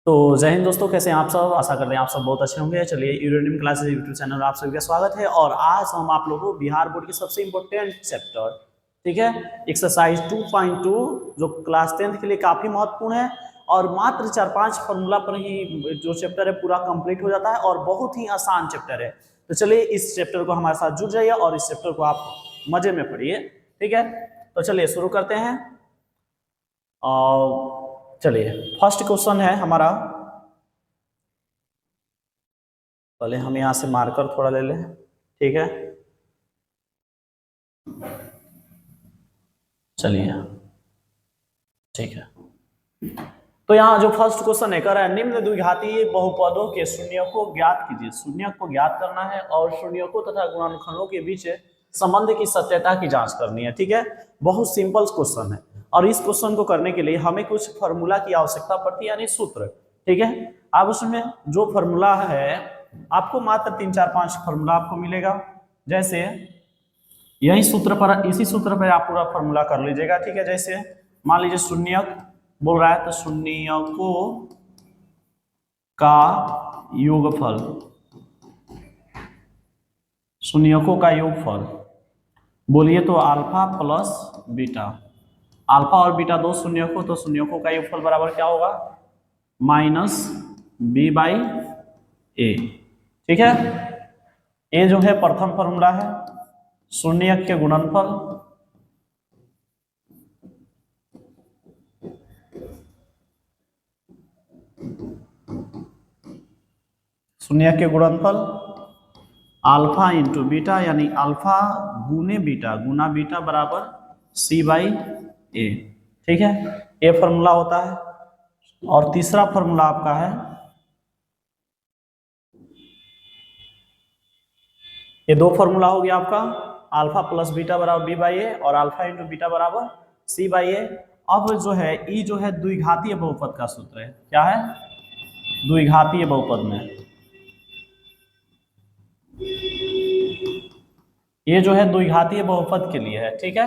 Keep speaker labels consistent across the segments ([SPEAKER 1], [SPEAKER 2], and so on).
[SPEAKER 1] तो जय हिंद दोस्तों, कैसे हैं आप सब। आशा करते हैं आप सब बहुत अच्छे होंगे। चलिए यूरेनियम क्लासेस यूट्यूब चैनल में आप सभी का स्वागत है। और आज हम आप लोगों को बिहार बोर्ड के सबसे इम्पोर्टेंट चैप्टर, ठीक है, एक्सरसाइज 2.2 जो क्लास 10th के लिए काफी महत्वपूर्ण है और मात्र 4-5 फॉर्मूला पर ही जो चैप्टर है पूरा कंप्लीट हो जाता है और बहुत ही आसान चैप्टर है। तो चलिए इस चैप्टर को हमारे साथ जुड़ जाइए और इस चैप्टर को आप मजे में पढ़िए, ठीक है। तो चलिए शुरू करते हैं। और चलिए फर्स्ट क्वेश्चन है हमारा, पहले हम यहाँ से मार्कर थोड़ा ले लें, ठीक है। चलिए ठीक है। तो यहाँ जो फर्स्ट क्वेश्चन है, कह रहा है निम्न द्विघातीय बहुपदों के शून्य को ज्ञात कीजिए। शून्य को ज्ञात करना है और शून्यकों तथा गुणनखंडों के बीच संबंध की सत्यता की जांच करनी है, ठीक है। बहुत सिंपल क्वेश्चन है और इस क्वेश्चन को करने के लिए हमें कुछ फॉर्मूला की आवश्यकता पड़ती है, यानी सूत्र, ठीक है। अब उसमें जो फॉर्मूला है आपको मात्र 3-4-5 फॉर्मूला आपको मिलेगा। जैसे यही सूत्र पर, इसी सूत्र पर आप पूरा फॉर्मूला कर लीजिएगा, ठीक है। जैसे मान लीजिए शून्यक बोल रहा है तो शून्यकों का योगफल, शून्यकों का योगफल बोलिए तो अल्फा प्लस बीटा। अल्फा और बीटा दो शून्यकों, तो शून्यकों का योगफल बराबर क्या होगा, -b/a, ठीक है। ये जो है प्रथम फॉर्मूला है। शून्यक के गुणनफल अल्फा इंटू बीटा, यानी अल्फा गुने बीटा गुना बीटा बराबर c/a, ठीक है। ये फॉर्मूला होता है। और तीसरा फॉर्मूला आपका है, ये दो फॉर्मूला हो गया आपका, अल्फा प्लस बीटा बराबर b/a और अल्फा इंटू बीटा बराबर c/a। अब जो है ई जो है द्विघातीय बहुपद का सूत्र है। क्या है, द्विघातीय बहुपद में ये जो है द्विघातीय बहुपद के लिए है, ठीक है।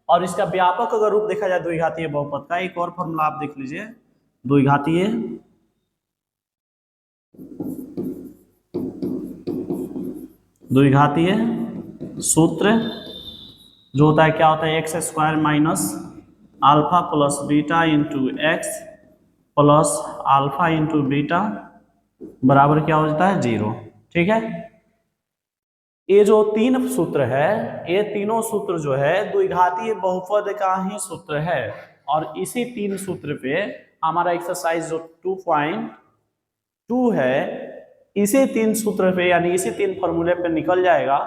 [SPEAKER 1] और इसका व्यापक अगर रूप देखा जाए द्विघातीय बहुपद का, एक और फॉर्मूला आप देख लीजिए। द्विघातीय सूत्र जो होता है, क्या होता है, x² minus alpha plus beta into x plus alpha into beta बराबर क्या हो जाता है, 0, ठीक है। ये जो तीन सूत्र है, ये तीनों सूत्र जो है द्विघातीय बहुपद का ही सूत्र है। और इसी तीन सूत्र पे हमारा एक्सरसाइज जो 2.2 है, इसी तीन सूत्र पे यानी इसी तीन फॉर्मूले पे निकल जाएगा।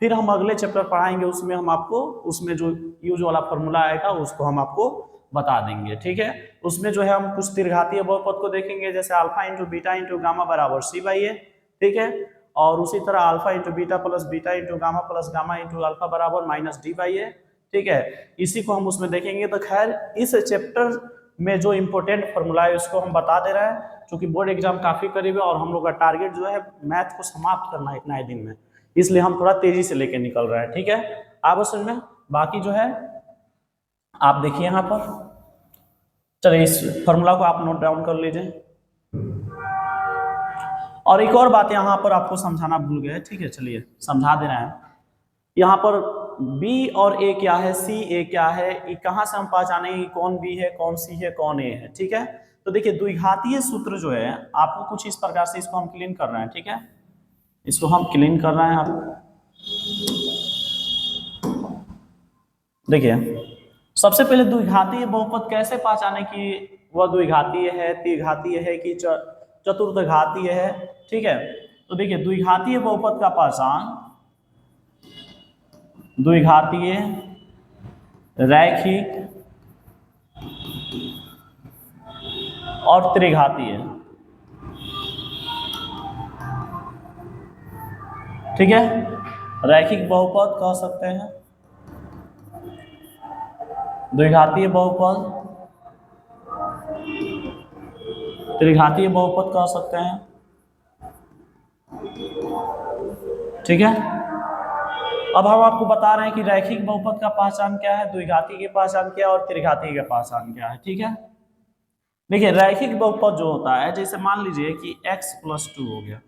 [SPEAKER 1] फिर हम अगले चैप्टर पढ़ाएंगे, उसमें हम आपको उसमें जो यूज वाला फॉर्मूला आएगा उसको हम आपको बता देंगे, ठीक है। उसमें जो है हम कुछ त्रिघातीय बहुपद को देखेंगे, जैसे alpha into beta into gamma बराबर c/a, ठीक है। और उसी तरह alpha into beta plus beta into gamma plus gamma into alpha बराबर -d/a, ठीक है। इसी को हम उसमें देखेंगे। तो खैर इस चैप्टर में जो इम्पोर्टेंट फॉर्मूला है उसको हम बता दे रहे हैं, क्योंकि बोर्ड एग्जाम काफी करीब है और हम लोग का टारगेट जो है मैथ को समाप्त करना है इतना ही दिन में, इसलिए हम थोड़ा तेजी से लेके निकल रहे हैं, ठीक है। आप उस में बाकी जो है आप देखिए यहाँ पर। चलिए इस फॉर्मूला को आप नोट डाउन कर लीजिए। और एक और बात यहाँ पर आपको समझाना भूल गए, ठीक है, चलिए समझा दे रहे हैं। यहाँ पर B और A क्या है, C A क्या है, ये कहाँ से हम पहचानेंगे कौन B है, कौन C है, कौन A है, ठीक है। तो देखिए द्विघातीय सूत्र जो है आपको कुछ इस प्रकार से, इसको हम क्लीन कर रहे हैं, ठीक है, इसको हम क्लीन कर रहे हैं। आप देखिए सबसे पहले द्विघातीय बहुपद कैसे पहचाने कि वह द्विघातीय है, त्रिघातीय है कि चतुर्थघातीय है, ठीक है। तो देखिए द्विघातीय बहुपद का पहचान द्विघातीय, रैखिक और त्रिघातीय, ठीक है। रैखिक बहुपद कह सकते हैं, द्विघातीय बहुपद, त्रिघातीय बहुपद कह सकते हैं, ठीक है। अब हम आपको बता रहे हैं कि रैखिक बहुपद का पहचान क्या है, द्विघाती की पहचान क्या है और त्रिघाती का पहचान क्या है, ठीक है। देखिए रैखिक बहुपद जो होता है, जैसे मान लीजिए कि x+2 हो गया,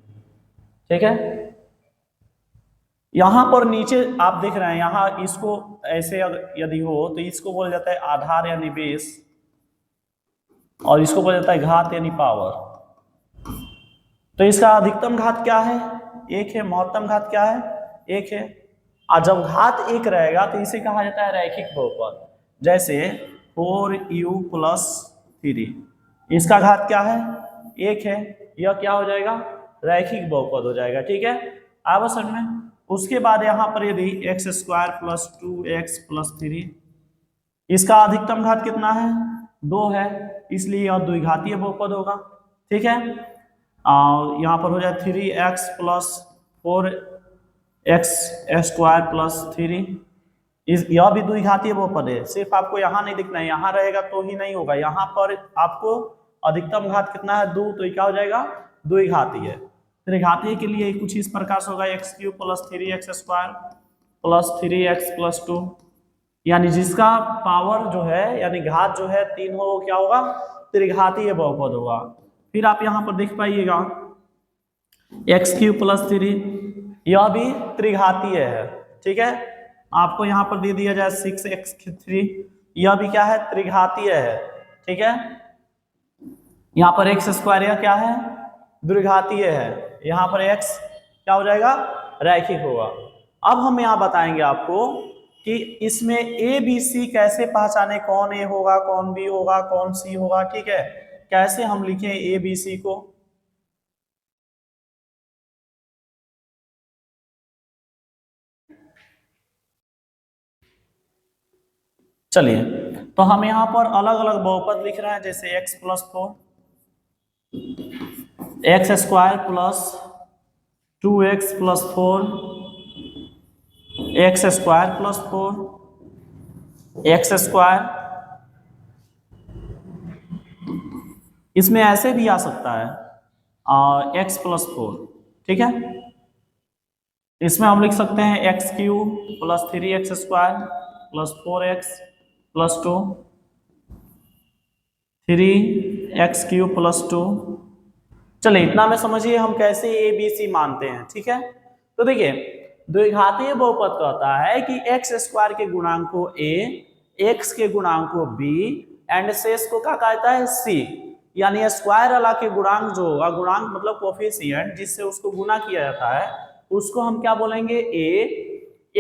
[SPEAKER 1] ठीक है। यहां पर नीचे आप देख रहे हैं, यहां इसको ऐसे यदि हो तो इसको बोला जाता है आधार यानी बेस, और इसको बोला जाता है घात यानी पावर। तो इसका अधिकतम घात क्या है? 1 है। महत्तम घात क्या है? 1 है। और जब घात 1 रहेगा तो इसे कहा जाता है रैखिक बहुपद। जैसे 4u+3, इसका घात क्या है? 1 है। यह क्या हो जाएगा? रैखिक बहुपद हो जाएगा, ठीक है। आया समझ में? उसके बाद यहाँ पर यदि x² + 2x+3, इसका अधिकतम घात कितना है? 2 है, इसलिए यह द्विघातीय बहुपद होगा, ठीक है। यहाँ पर हो जाए 3x+4x² + 3, यह भी द्विघातीय बहुपद है। सिर्फ आपको यहाँ नहीं दिखना है, यहाँ रहेगा तो ही नहीं होगा। यहाँ पर आपको अधिकतम घात कितना है? 2, तो ये क्या हो जाएगा? द्विघातीय। त्रिघातीय के लिए कुछ इस प्रकार से होगा, x³ + 3x² + 3x+2, यानी जिसका पावर जो है यानी घात जो है 3 हो, वो क्या होगा? त्रिघातीय बहुपद होगा। फिर आप यहाँ पर देख पाइएगा x³ + 3, यह भी त्रिघातीय है, ठीक है। आपको यहाँ पर दे दिया जाए 6x3, यह भी क्या है? त्रिघातीय है, ठीक है। यहाँ पर x² यह क्या है? द्विघातीय है। यहाँ पर x क्या हो जाएगा? रैखिक होगा। अब हम यहाँ बताएंगे आपको कि इसमें ए बी सी कैसे पहचाने, कौन ए होगा, कौन बी होगा, कौन सी होगा, ठीक है। कैसे हम लिखें ए बी सी को? चलिए, तो हम यहाँ पर अलग अलग बहुपद लिख रहे हैं, जैसे x+4, x² + 2x+4, x² + 4 x²। इसमें ऐसे भी आ सकता है x+4, ठीक है। इसमें हम लिख सकते हैं x³ + 3x² + 4x+2, 3x³ + 2। चलिए इतना में समझिए हम कैसे ए बी सी मानते हैं, ठीक है। तो देखिए द्विघातीय बहुपद कहता है कि x² के गुणांक को a, x के गुणांक को b एंड शेष को क्या कहता है? c। यानी स्क्वायर वाला के गुणांक जो होगा, गुणांक मतलब कोफिशिएंट जिससे उसको गुना किया जाता है, उसको हम क्या बोलेंगे? a,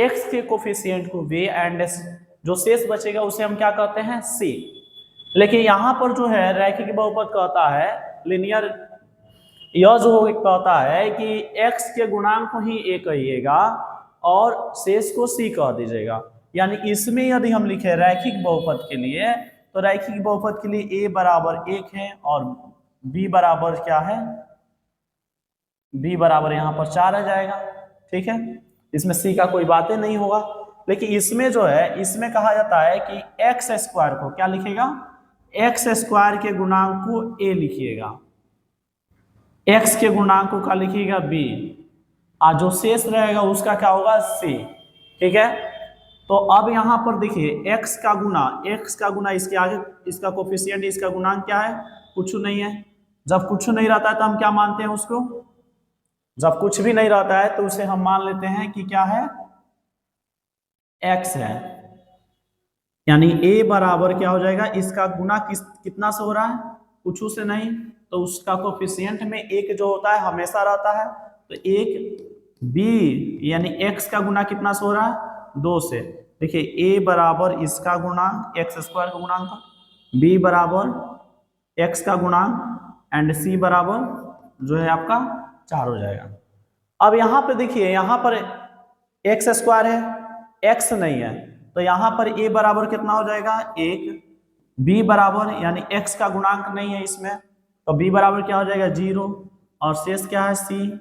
[SPEAKER 1] x के कोफिशिएंट को b एंड जो शेष बचेगा उसे हम क्या कहते हैं? c। लेकिन यहाँ पर जो है रैखिक बहुपद कहता है लिनियर, यह जो कहता है कि x के गुणांक को ही a कहिएगा और शेष को c कह दीजिएगा। यानी इसमें यदि हम लिखे रैखिक बहुपद के लिए, तो रैखिक बहुपद के लिए a बराबर 1 है और b बराबर क्या है? b बराबर यहाँ पर 4 आ जाएगा, ठीक है। इसमें c का कोई बातें नहीं होगा। लेकिन इसमें जो है, इसमें कहा जाता है कि x² को क्या लिखेगा? x² के गुणांक को a लिखिएगा, x के गुणांक को क्या लिखिएगा? b, और जो शेष रहेगा उसका क्या होगा? c, ठीक है। तो अब यहाँ पर देखिए x का गुना इसके आगे, इसका कोफिशिएंट, इसका गुणांक क्या है? कुछ नहीं है। जब कुछ नहीं रहता है तो हम क्या मानते हैं उसको? जब कुछ भी नहीं रहता है तो उसे हम मान लेते हैं कि क्या है? x है। यानी a बराबर क्या हो जाएगा? इसका गुना कितना से हो रहा है? कुछ से नहीं, तो उसका कोफिशिएंट में 1 जो होता है हमेशा रहता है। तो 1 b यानी x का गुना कितना से हो रहा है? 2 से। देखिए a बराबर इसका गुणांक x² का गुणांक, b बराबर x का गुणांक एंड c बराबर जो है आपका 4 हो जाएगा। अब यहाँ पे देखिए, यहाँ पर x² है, x नहीं है, तो यहाँ पर a बराबर कितना हो जाएगा? 1। b बराबर यानी x का गुणांक नहीं है इसमें, तो b बराबर क्या हो जाएगा? 0, और शेष क्या है? c,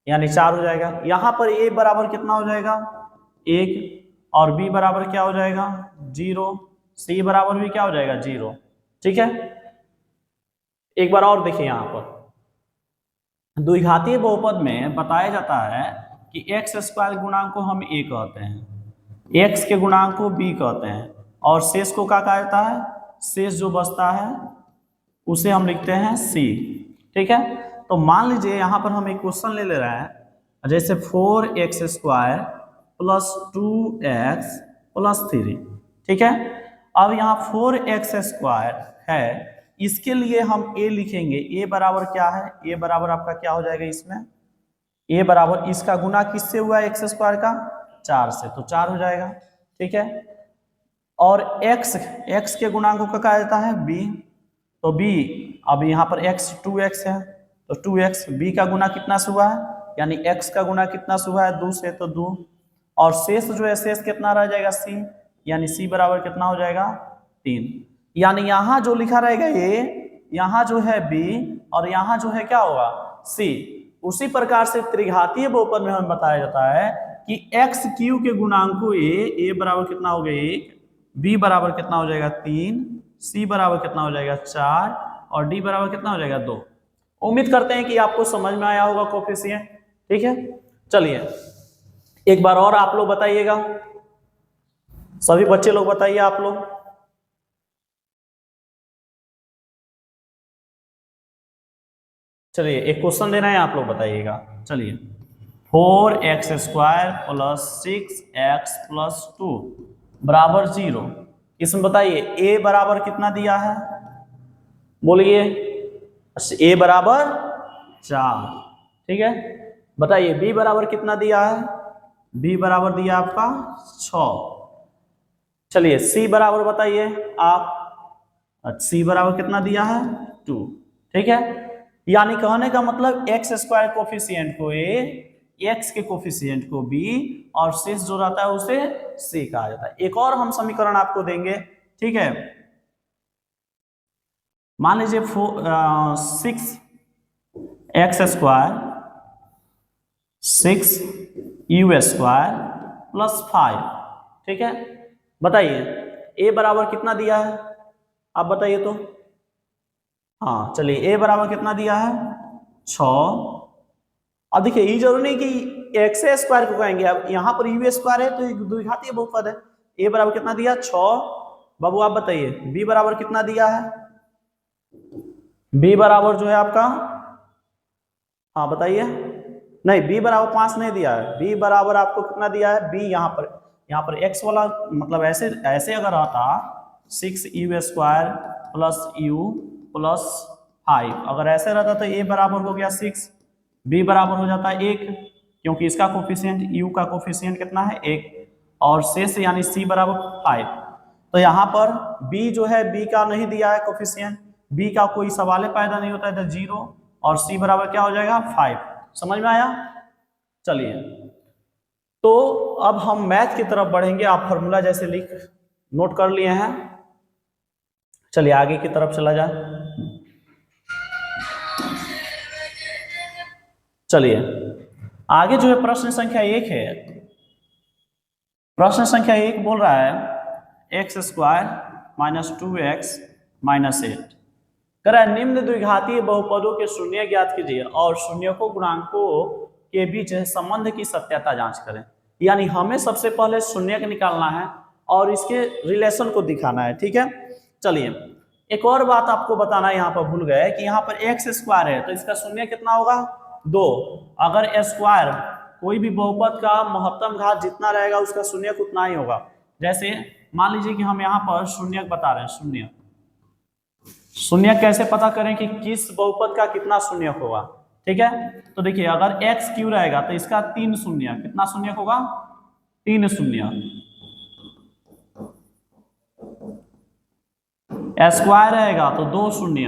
[SPEAKER 1] यानी 4 हो जाएगा। यहाँ पर a बराबर कितना हो जाएगा? 1, और b बराबर क्या हो जाएगा? 0, c बराबर भी क्या हो जाएगा? 0, ठीक है। एक बार और देखिए, यहाँ पर द्विघातीय बहुपद में बताया जाता है कि x² गुणांक को हम a कहते हैं, x के गुणांक को b कहते हैं, और शेष को क्या कहा जाता है? शेष जो बचता है उसे हम लिखते हैं सी। ठीक है, तो मान लीजिए यहाँ पर हम एक क्वेश्चन ले रहे हैं, जैसे 4x² प्लस 2x प्लस 3। ठीक है, अब यहाँ 4x² है, इसके लिए हम a लिखेंगे। a बराबर क्या है, a बराबर आपका क्या हो जाएगा इसमें, a बराबर इसका गुना किससे हुआ है, x² का 4 से, तो 4 हो जाएगा। ठीक है, और x के गुणांक को कहा जाता है b, तो b, अब यहाँ पर x 2x है, तो 2x, b का गुना कितना से हुआ है, यानी x का गुना कितना से हुआ है 2 से, तो 2, और शेष जो है शेष कितना रह जाएगा c, यानी c बराबर कितना हो जाएगा 3। यानी यहाँ जो लिखा रहेगा ये, यहाँ जो है b और यहाँ जो है क्या होगा c। उसी प्रकार से त्रिघातीय बहुपद में हमें बताया जाता है कि x क्यू के गुणांक को a बराबर कितना हो गया 1, b बराबर कितना हो जाएगा 3, c बराबर कितना हो जाएगा 4 और d बराबर कितना हो जाएगा 2। उम्मीद करते हैं कि आपको समझ में आया होगा कोफिशिएंट। ठीक है, चलिए एक बार और आप लोग बताइएगा, सभी बच्चे लोग बताइए आप लोग। चलिए एक क्वेश्चन दे रहे हैं, आप लोग बताइएगा। चलिए 4x² प्लस 6x प्लस 2 बराबर 0। इसमें बताइए a बराबर कितना दिया है, बोलिए। a बराबर 4। ठीक है, बताइए b बराबर कितना दिया है, b बराबर दिया आपका 6। चलिए c बराबर बताइए आप, c बराबर कितना दिया है 2। ठीक है, यानी कहने का मतलब x² कोफिशिएंट को a, x के कोफिशिएंट को b और शेष जो रहता है उसे c कहा जाता है। एक और हम समीकरण आपको देंगे। ठीक है, मान लीजिए 6x² प्लस 5। ठीक है, बताइए a बराबर कितना दिया है, आप बताइए तो। हाँ चलिए a बराबर कितना दिया है 6। अब देखिए ये जरूरी नहीं कि x² को कहेंगे, अब यहाँ पर u² है तो द्विघातीय बहुपद है। a बराबर कितना दिया 6। बाबू आप बताइए b बराबर कितना दिया है, b बराबर जो है आपका, हाँ बताइए, नहीं b बराबर 5 नहीं दिया है, b बराबर आपको कितना दिया है, b यहाँ पर x वाला मतलब ऐसे ऐसे अगर आता 6u² प्लस u प्लस 5, अगर ऐसे रहता तो a बराबर हो गया 6, b बराबर हो जाता है 1, क्योंकि इसका कोफिशिएंट u का कोफिशिएंट कितना है 1, और शेष यानी c बराबर 5। तो यहाँ पर b जो है b का नहीं दिया है कोफिशिएंट, b का कोई सवाल पैदा नहीं होता है, तो 0, और c बराबर क्या हो जाएगा 5। समझ में आया। चलिए तो अब हम मैथ की तरफ बढ़ेंगे, आप फॉर्मूला जैसे लिख नोट कर लिए हैं। चलिए आगे की तरफ चला जाए। चलिए आगे जो है प्रश्न संख्या 1 है। प्रश्न संख्या 1 बोल रहा है x² माइनस 2x माइनस 8। कह रहा है निम्न द्विघातीय बहुपदों के शून्य ज्ञात कीजिए और शून्यकों गुणांकों के बीच संबंध की सत्यता जांच करें। यानी हमें सबसे पहले शून्य निकालना है और इसके रिलेशन को दिखाना है। ठीक है, चलिए एक और बात आपको बताना यहाँ पर भूल गए कि यहाँ पर x² है तो इसका शून्य कितना होगा 2। अगर स्क्वायर कोई भी बहुपद का महत्तम घात जितना रहेगा उसका शून्य उतना ही होगा। जैसे मान लीजिए कि हम यहाँ पर शून्य बता रहे हैं, शून्य कैसे पता करें कि किस बहुपद का कितना शून्य होगा। ठीक है, तो देखिए अगर x³ रहेगा तो इसका 3 शून्य, कितना शून्य होगा 3 शून्य। स्क्वायर रहेगा तो 2 शून्य,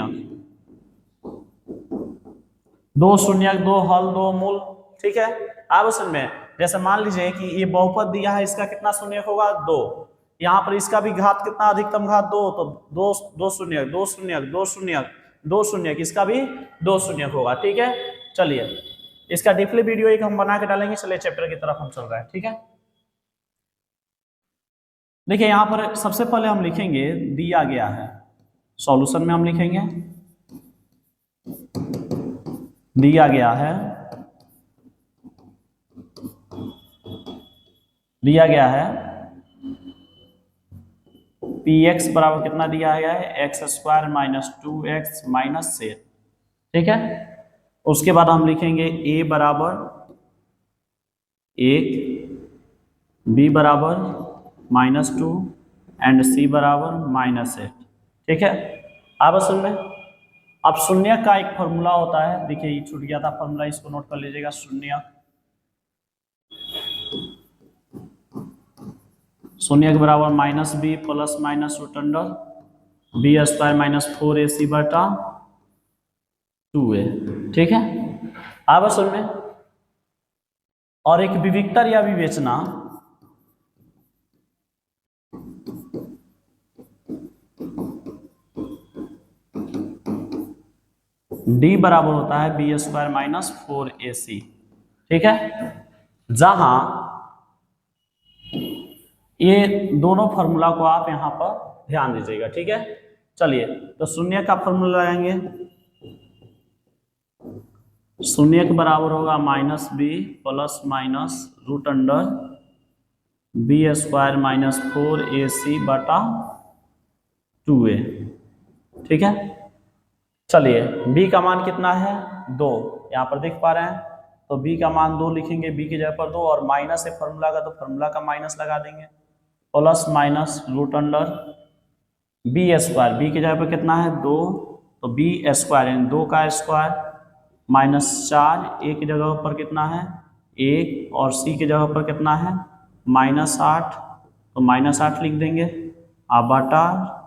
[SPEAKER 1] 2 शून्य 2 हल 2 मूल। ठीक है, अब में जैसे मान लीजिए कि ये बहुपद दिया है, इसका कितना शून्य होगा 2, यहाँ पर इसका भी घात कितना अधिकतम घात 2, तो 2 शून्य 2 शून्य 2 शून्य 2 शून्य, इसका भी 2 शून्य होगा। ठीक है, चलिए इसका डीपली वीडियो एक हम बना के डालेंगे। चलिए चैप्टर की तरफ हम चल रहे हैं। ठीक है, देखिए यहाँ पर सबसे पहले हम लिखेंगे दिया गया है, सॉल्यूशन में हम लिखेंगे दिया गया है, दिया गया है पी एक्स बराबर कितना दिया गया है, x square minus 2x minus 7। ठीक है, उसके बाद हम लिखेंगे a बराबर 1, b बराबर -2 एंड c बराबर -8। ठीक है, आप सुन में। अब शून्य का एक फॉर्मूला होता है, देखिए ये छूट गया था फॉर्मूला, इसको नोट कर लीजिएगा। शून्य के बराबर -b plus minus root under B square minus 4ac बटा 2a। ठीक है, आप सुन में। और एक विविक्तर या विवेचना, d बराबर होता है बी स्क्वायर माइनस 4ac। ठीक है, जहां ये दोनों फॉर्मूला को आप यहां पर ध्यान दीजिएगा। ठीक है, चलिए तो शून्य का फॉर्मूला लगाएंगे। शून्य के बराबर होगा -b plus minus root under B square minus 4ac बटा 2a। ठीक है, चलिए b का मान कितना है, 2, यहाँ पर देख पा रहे हैं। तो b का मान 2 लिखेंगे, b की जगह पर 2, और माइनस है फॉर्मूला का तो फॉर्मूला का माइनस लगा देंगे, plus minus root under B square, B की जगह पर कितना है 2, तो बी स्क्वायर यानी 2 का स्क्वायर -4, ए की जगह पर कितना है 1, और सी की जगह पर कितना है -8, तो -8 लिख देंगे, अब बटा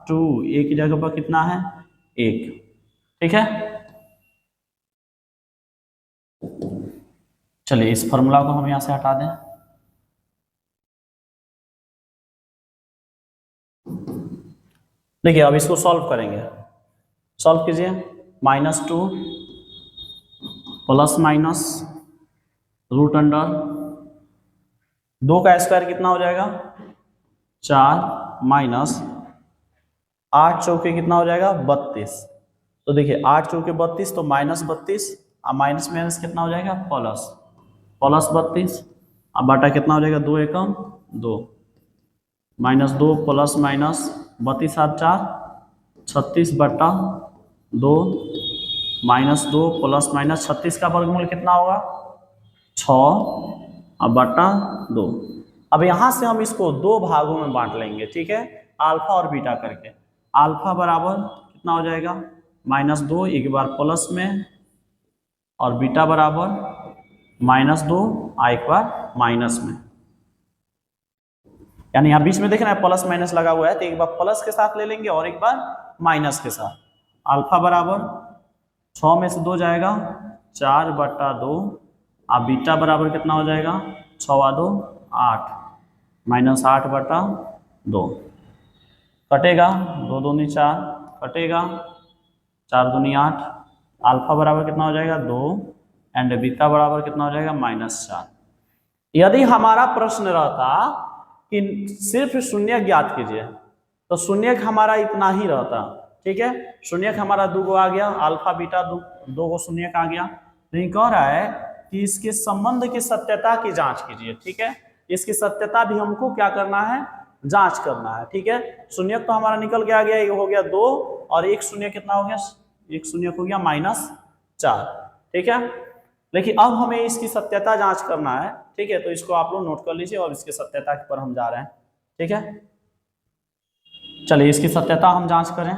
[SPEAKER 1] 2, ए की जगह पर कितना है 1। ठीक है, चलिए इस फॉर्मूला को हम यहां से हटा दें। देखिए अब इसको सॉल्व करेंगे, सॉल्व कीजिए। -2 प्लस माइनस रूट अंडर 2 का स्क्वायर कितना हो जाएगा 4, माइनस 8 चौके कितना हो जाएगा 32। तो देखिए 8 चौके 32, तो -32, अब माइनस माइनस कितना हो जाएगा प्लस 32, अब बाटा कितना हो जाएगा 2 एकम 2, -2 प्लस माइनस 32 7 4 36 बटा 2, -2 प्लस माइनस 36 का वर्गमूल कितना होगा 6, अब बटा 2। अब यहाँ से हम इसको 2 भागों में बांट लेंगे। ठीक है, अल्फा और बीटा करके। अल्फा बराबर कितना हो जाएगा -2, एक बार प्लस में, और बीटा बराबर -2 एक बार माइनस में। यानी यहाँ बीच में देख रहे हैं प्लस माइनस लगा हुआ है, तो एक बार प्लस के साथ ले लेंगे और एक बार माइनस के साथ। अल्फा बराबर 6 में से 2 जाएगा 4 बटा 2, अब बीटा बराबर कितना हो जाएगा 6 2 8, -8 बटा 2, कटेगा 2 दूनी 4, कटेगा 4 दूनी 8, अल्फा बराबर कितना हो जाएगा 2, एंड बीटा बराबर कितना हो जाएगा -4। यदि हमारा प्रश्न रहता कि सिर्फ शून्य ज्ञात कीजिए, तो शून्य हमारा इतना ही रहता। ठीक है, शून्य हमारा 2 गो आ गया, अल्फा बीटा 2 गो शून्य आ गया। नहीं, कह रहा है कि इसके संबंध की सत्यता की जांच कीजिए। ठीक है, इसकी सत्यता भी हमको क्या करना है, जांच करना है। ठीक है, शून्य तो हमारा निकल के आ गया, ये हो गया 2, और एक शून्य कितना हो गया, एक शून्य हो गया -4। ठीक है, लेकिन अब हमें इसकी सत्यता जांच करना है। ठीक है, तो इसको आप लोग नोट कर लीजिए और इसकी सत्यता पर हम जा रहे हैं। ठीक है, चलिए इसकी सत्यता हम जांच करें।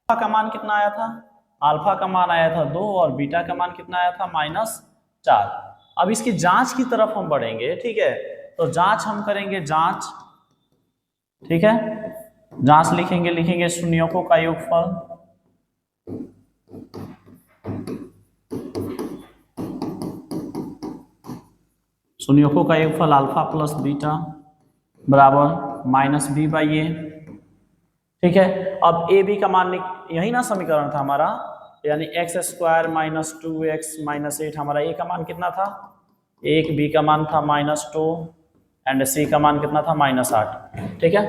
[SPEAKER 1] अल्फा का मान कितना आया था, अल्फा का मान आया था 2, और बीटा का मान कितना आया था -4। अब इसकी जांच की तरफ हम बढ़ेंगे। ठीक है, तो जांच हम करेंगे, जांच। ठीक है, जांच लिखेंगे शून्यों का योगफल, शून्यों का योगफल अल्फा प्लस बीटा बराबर -b/a। ठीक है, अब ए बी का मान यही ना समीकरण था हमारा, यानी x² माइनस 2x माइनस 8, हमारा ए का मान कितना था 1, बी का मान था -2, एंड सी का मान कितना था -8। ठीक है,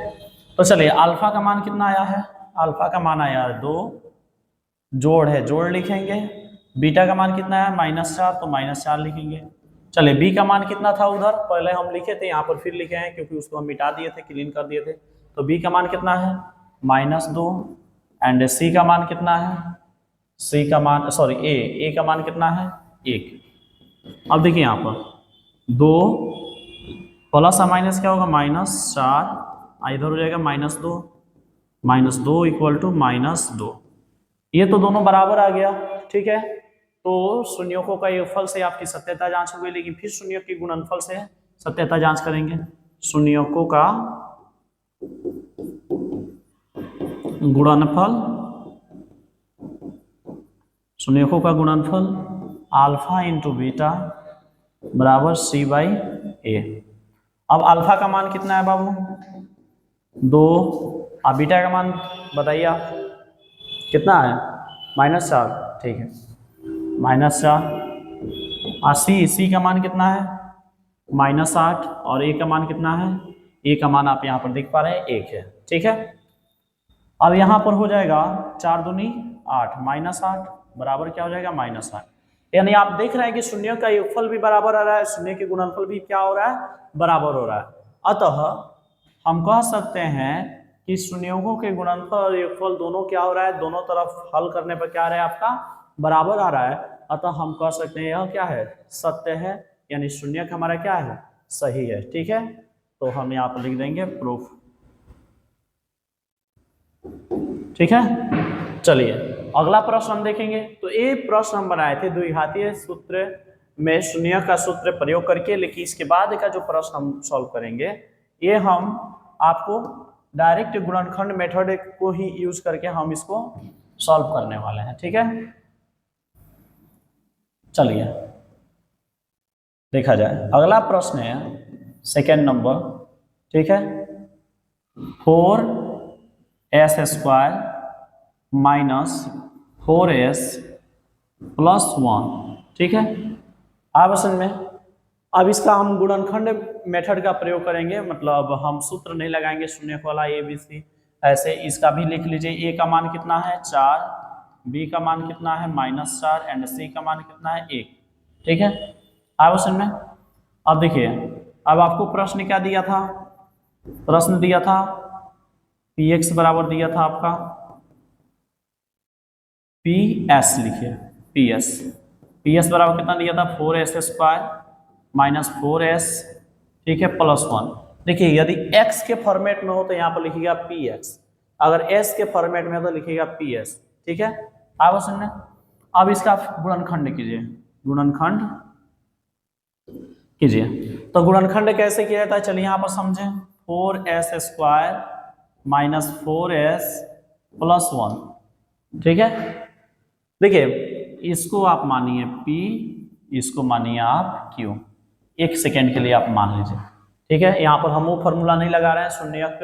[SPEAKER 1] तो चलिए अल्फा का मान कितना आया है, अल्फा का मान आया है 2, जोड़ है जोड़ लिखेंगे। बीटा का मान कितना है -4, तो -4 लिखेंगे। चलिए बी का मान कितना था उधर पहले हम लिखे थे, यहाँ पर फिर लिखे हैं क्योंकि उसको हम मिटा दिए थे, क्लीन कर दिए थे। तो b का मान कितना है -2 एंड c का मान कितना है, c का मान सॉरी a का मान कितना है 1। अब देखिए यहाँ पर 2 प्लस और माइनस क्या होगा -4, इधर हो जाएगा -2 इक्वल टू -2। ये तो दोनों बराबर आ गया, ठीक है। तो शून्यों का योगफल से आपकी सत्यता जांच हो गई, लेकिन फिर शून्यों के गुणनफल से सत्यता जांच करेंगे। शून्यों का गुणनफल, शून्यों का गुणनफल अल्फा इंटू बीटा बराबर c/a। अब अल्फा का मान कितना है बाबू 2, और बीटा का मान बताइए आप कितना है -4, ठीक है -4। और c का मान कितना है -8, और a का मान कितना है, a का मान आप यहाँ पर देख पा रहे हैं 1 है, ठीक है। अब यहाँ पर हो जाएगा 4 दूनी 8 -8 बराबर क्या हो जाएगा -8। यानी आप देख रहे हैं कि शून्य का योगफल भी बराबर आ रहा है, शून्य के गुणनफल भी क्या हो रहा है बराबर हो रहा है। अतः हम कह सकते हैं कि शून्यों के गुणनफल और योगफल दोनों क्या हो रहा है, दोनों तरफ हल करने पर क्या आ रहा है आपका बराबर आ रहा है। अतः हम कह सकते हैं यह क्या है सत्य है, यानी शून्य हमारा क्या है सही है, ठीक है। तो हम यहाँ पर लिख देंगे प्रूफ, ठीक है। चलिए अगला प्रश्न हम देखेंगे। तो ये प्रश्न हम बनाए थे द्विघातीय सूत्र में शून्य का सूत्र प्रयोग करके, लेकिन इसके बाद का जो प्रश्न हम सॉल्व करेंगे ये हम आपको डायरेक्ट गुणनखंड मेथड को ही यूज करके हम इसको सॉल्व करने वाले हैं, ठीक है। चलिए देखा जाए, अगला प्रश्न है सेकेंड नंबर, ठीक है। 4s² - 4s + 1, ठीक है। आवर्सन में अब इसका हम गुणनखंड मेथड का प्रयोग करेंगे, मतलब हम सूत्र नहीं लगाएंगे शून्य वाला ABC। ऐसे इसका भी लिख लीजिए, a का मान कितना है 4, b का मान कितना है -4 एंड c का मान कितना है 1, ठीक है। आवर्सन में अब देखिए, अब आपको प्रश्न क्या दिया था, प्रश्न दिया था px बराबर दिया था आपका PS, लिखिए PS बराबर कितना दिया था 4s² - 4s, ठीक है +1। देखिए यदि x के फॉर्मेट में हो तो यहाँ पर लिखिएगा px, अगर s के फॉर्मेट में हो तो लिखिएगा ps, ठीक है। आप सुनने अब इसका गुणनखंड कीजिए, गुणनखंड कीजिए। तो गुणनखंड कैसे किया जाता है चलिए यहाँ पर समझें। 4s² - 4s + 1, ठीक है। देखिए इसको आप मानिए P, इसको मानिए आप Q, एक सेकेंड के लिए आप मान लीजिए, ठीक है। यहाँ पर हम वो फॉर्मूला नहीं लगा रहे हैं, शून्यक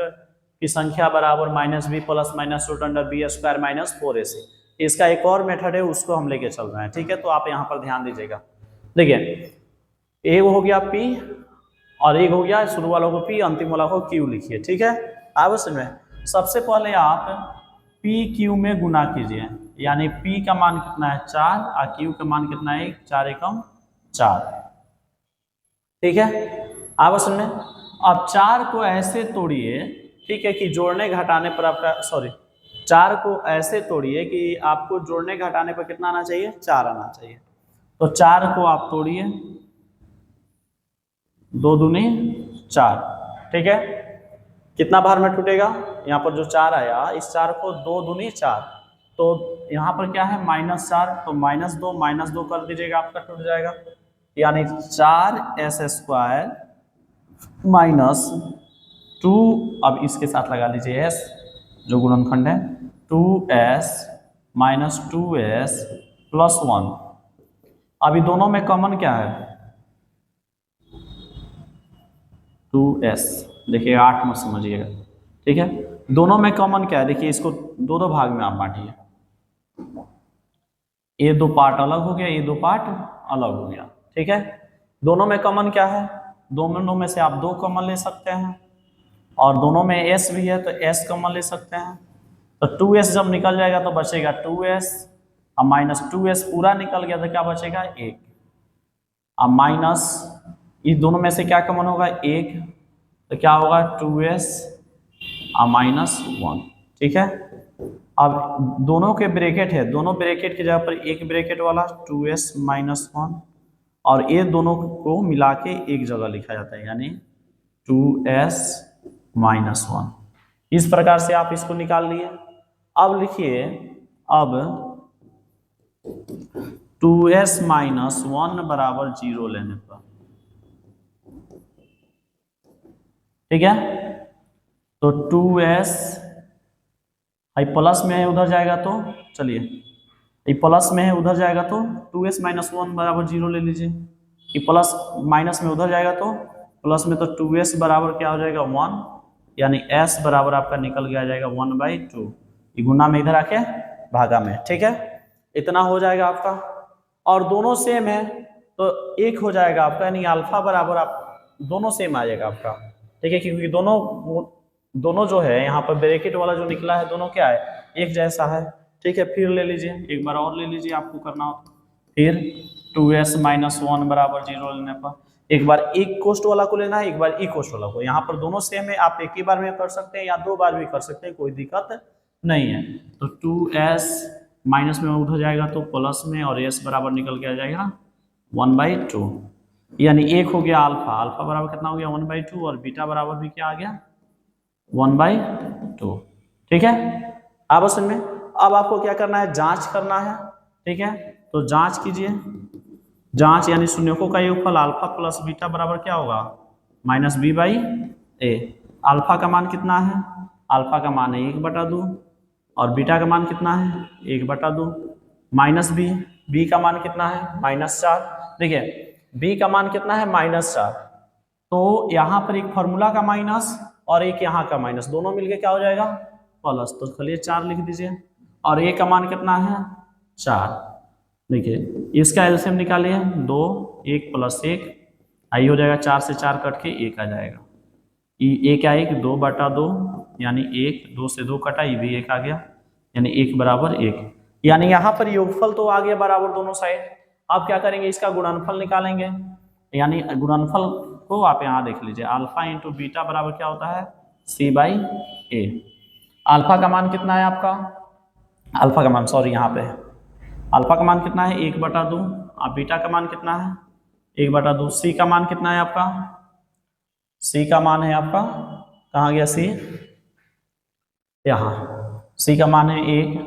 [SPEAKER 1] की संख्या बराबर -b + -√b² - 4ac। इसका एक और मेथड है, उसको हम लेके चल रहे हैं, ठीक है। तो आप यहाँ पर ध्यान दीजिएगा। देखिए एक हो गया P और एक हो गया शुरू वालों को P, अंतिम वाला को Q लिखिए, ठीक है। अब समझ सबसे पहले आप PQ में गुना कीजिए, यानी P का मान कितना है 4 और Q का मान कितना है 4 एकम 4, ठीक है। आप समझे अब 4 को ऐसे तोड़िए, ठीक है, कि जोड़ने घटाने पर आपका 4 को ऐसे तोड़िए कि आपको जोड़ने घटाने पर कितना आना चाहिए 4 आना चाहिए। तो 4 को आप तोड़िए, 2 दूनी 4, ठीक है। कितना बार में टूटेगा, यहाँ पर जो 4 आया इस 4 को 2 दूनी 4, तो यहाँ पर क्या है -4, तो -2 कर दीजिएगा, आपका टूट जाएगा। यानी 4s² - 2, अब इसके साथ लगा लीजिए s जो गुणनखंड है 2s - 2s + 1। अभी दोनों में कॉमन क्या है 2s, देखिए 8 में समझिएगा, ठीक है। दोनों में कॉमन क्या है, देखिए इसको दो भाग में आप बांटिए, ये 2 पार्ट अलग हो गया, ये 2 पार्ट अलग हो गया, ठीक है। दोनों में कॉमन क्या है, दोनों में से आप 2 कॉमन ले सकते हैं, और दोनों में s भी है तो s कॉमन ले सकते हैं। तो 2s जब निकल जाएगा तो बचेगा 2s, और -2s पूरा निकल गया तो क्या बचेगा 1, और माइनस इस दोनों में से क्या कॉमन होगा 1, तो क्या होगा 2s -1, ठीक है। अब दोनों के ब्रैकेट है, दोनों ब्रैकेट की जगह पर एक ब्रैकेट वाला 2s -1 और ये दोनों को मिला के एक जगह लिखा जाता है, यानी 2s -1। इस प्रकार से आप इसको निकाल लिए। अब लिखिए, अब 2s -1 बराबर 0 लेने पर, ठीक है। तो 2s प्लस में है, उधर जाएगा तो चलिए, ये प्लस में है उधर जाएगा तो 2s -1 बराबर 0 ले लीजिए। ये प्लस माइनस में उधर जाएगा तो प्लस में, तो 2s बराबर क्या हो जाएगा 1, यानी s बराबर आपका निकल के आ जाएगा 1/2। ये गुना में इधर आके भागा में, ठीक है। इतना हो जाएगा आपका, और दोनों सेम है तो एक हो जाएगा आपका, यानी अल्फा बराबर आप दोनों सेम आ जाएगा आपका, ठीक है, क्योंकि दोनों जो है यहाँ पर ब्रैकेट वाला जो निकला है दोनों क्या है, एक जैसा है, ठीक है। फिर ले लीजिए, एक बार और ले लीजिए, आपको करना हो फिर 2s -1 बराबर 0 लेने पर एक बार एक कोष्ट वाला को लेना है, एक बार ई कोष्ट वाला को। यहाँ पर दोनों सेम है, आप एक ही बार में कर सकते हैं या 2 बार भी कर सकते हैं, कोई दिक्कत नहीं है। तो 2s माइनस में उधर जाएगा तो प्लस में, और s बराबर निकल के आ जाएगा 1/2, यानी एक हो गया अल्फा। अल्फा बराबर कितना हो गया 1/2, और बीटा बराबर भी क्या आ गया 1/2, ठीक है। अब समझ में, अब आपको क्या करना है, जांच करना है, ठीक है। तो जांच कीजिए, जांच यानी शून्यकों का योगफल अल्फा प्लस बीटा बराबर क्या होगा -b/a। अल्फा का मान कितना है, अल्फा का मान है 1/2, और बीटा का मान कितना है 1/2, माइनस बी का मान कितना है -4। देखिए b का मान कितना है -4, तो यहाँ पर एक फार्मूला का माइनस और एक यहाँ का माइनस, दोनों मिलके क्या हो जाएगा प्लस, तो चलिए 4 लिख दीजिए। और a का मान कितना है 4। देखिए इसका एलसीएम निकालिए, 2 1 + 1 आई हो जाएगा, 4 से 4 कट के 1 आ जाएगा। ये क्या है 2/2, यानी 1, 2 से 2 कटा, ये भी 1 आ गया, यानी 1 बराबर 1। यानी यहाँ पर योगफल तो आ गया बराबर दोनों साइड। अब क्या करेंगे, इसका गुणनफल निकालेंगे, यानी गुणनफल को आप यहाँ देख लीजिए, अल्फा इंटू बीटा बराबर क्या होता है c/a। अल्फा का मान कितना है आपका, अल्फा का मान सॉरी यहाँ पे अल्फा का मान कितना है 1/2, और बीटा का मान कितना है 1/2। सी का मान कितना है आपका, सी का मान है आपका, कहाँ गया सी, यहाँ सी का मान है 1,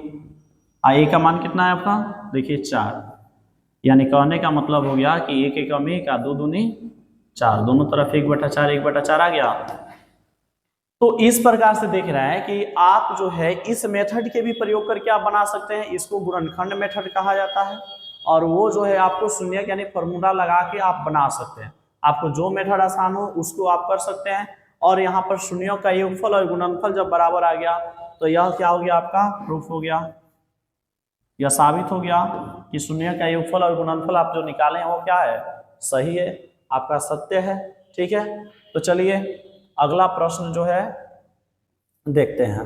[SPEAKER 1] और ए का मान कितना है आपका देखिए 4। यानी कहने का मतलब हो गया कि 1 एकम 1 और 2 दूनी 4, दोनों तरफ 1/4 1/4 आ गया। तो इस प्रकार से देख रहा है कि आप जो है इस मेथड के भी प्रयोग करके आप बना सकते हैं, इसको गुणनखंड मेथड कहा जाता है। और वो जो है आपको शून्य यानी फॉर्मूला लगा के आप बना सकते हैं, आपको जो मेथड आसान हो उसको आप कर सकते हैं। और यहाँ पर शून्यों का योगफल और गुणनफल जब बराबर आ गया तो यह क्या हो गया आपका प्रूफ हो गया, यह साबित हो गया कि शून्य का योगफल और गुणनफल आप जो निकाले हैं वो क्या है सही है, आपका सत्य है, ठीक है। तो चलिए अगला प्रश्न जो है देखते हैं।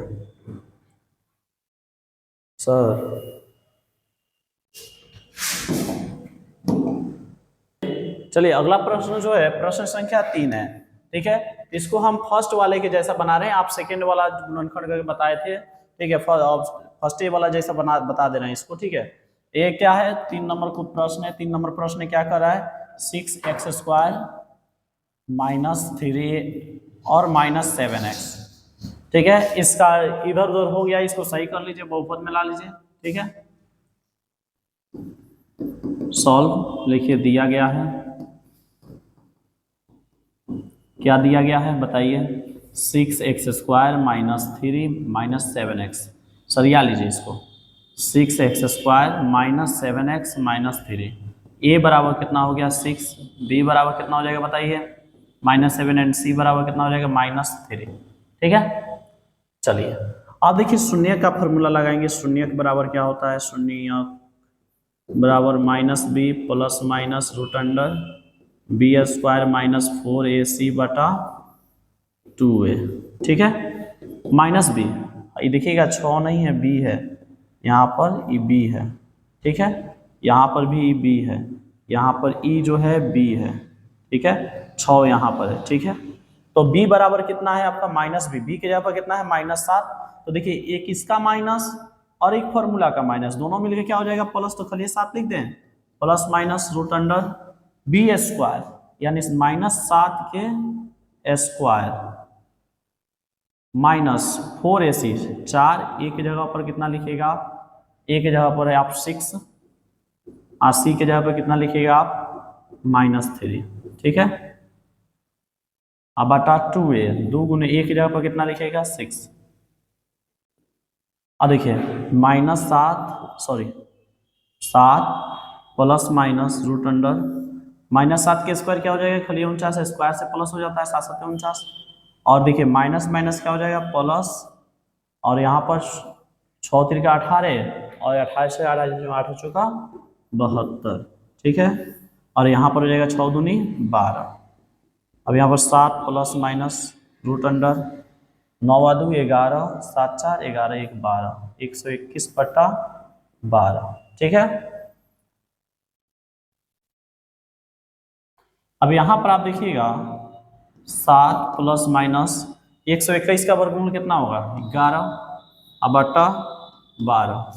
[SPEAKER 1] सर चलिए अगला प्रश्न जो है प्रश्न संख्या 3 है, ठीक है। इसको हम फर्स्ट वाले के जैसा बना रहे हैं, आप सेकंड वाला गुणनखंड करके बताए थे, ठीक है। फर्स्ट वाला जैसा बता दे रहे हैं इसको, ठीक है। ये क्या है 3 नंबर को प्रश्न है, 3 नंबर प्रश्न क्या कर रहा है 6x² -3 और -7x, ठीक है। इसका इधर उधर हो गया, इसको सही कर लीजिए, बहुपद में ला लीजिए, ठीक है। सॉल्व लिखिए, दिया गया है, क्या दिया गया है बताइए 6x² -3 -7x, सरिया लीजिए इसको 6x² -7x -3, a बराबर कितना हो गया 6, b बराबर कितना हो जाएगा बताइए -7 एंड c बराबर कितना हो जाएगा -3, ठीक है। चलिए अब देखिए शून्य का फॉर्मूला लगाएंगे, शून्य बराबर क्या होता है, शून्य बराबर -b + -√b² -4ac/2a, ठीक है। -b ये देखिएगा 6 नहीं है b है, यहाँ पर ये b है, ठीक है। यहाँ पर भी b है, यहाँ पर e जो है b है, ठीक है। 6 यहाँ पर है, ठीक है। तो b बराबर कितना है आपका माइनस बी की जगह पर कितना है -7। तो देखिए एक इसका माइनस और एक फॉर्मूला का माइनस, दोनों मिलके क्या हो जाएगा प्लस, तो खाली 7 लिख दें, plus minus root under B square, यानी -7 के स्क्वायर माइनस 4ac, 4 ए की जगह पर कितना लिखिएगा आप, ए की जगह पर है आप 6 और सी की जगह पर कितना लिखिएगा आप -3, ठीक है। अब बटा 2a, 2 गुने ए की जगह पर कितना लिखिएगा 6। अब देखिए -7 प्लस माइनस रूट अंडर -7 के स्क्वायर क्या हो जाएगा, खाली 49, स्क्वायर से प्लस हो जाता है 7 7 49, और देखिए माइनस माइनस क्या हो जाएगा प्लस, और यहाँ पर 6 3 का 18 और 28 से 8 चौका 72, ठीक है। और यहाँ पर हो जाएगा 6 दूनी 12। अब यहाँ पर 7 प्लस माइनस रूट अंडर 9 2 11, 7 4 11 1 12, 121/12, ठीक है। अब यहाँ पर आप देखिएगा 7 प्लस माइनस 121 का वर्गमूल कितना होगा 11, अब बटा 12।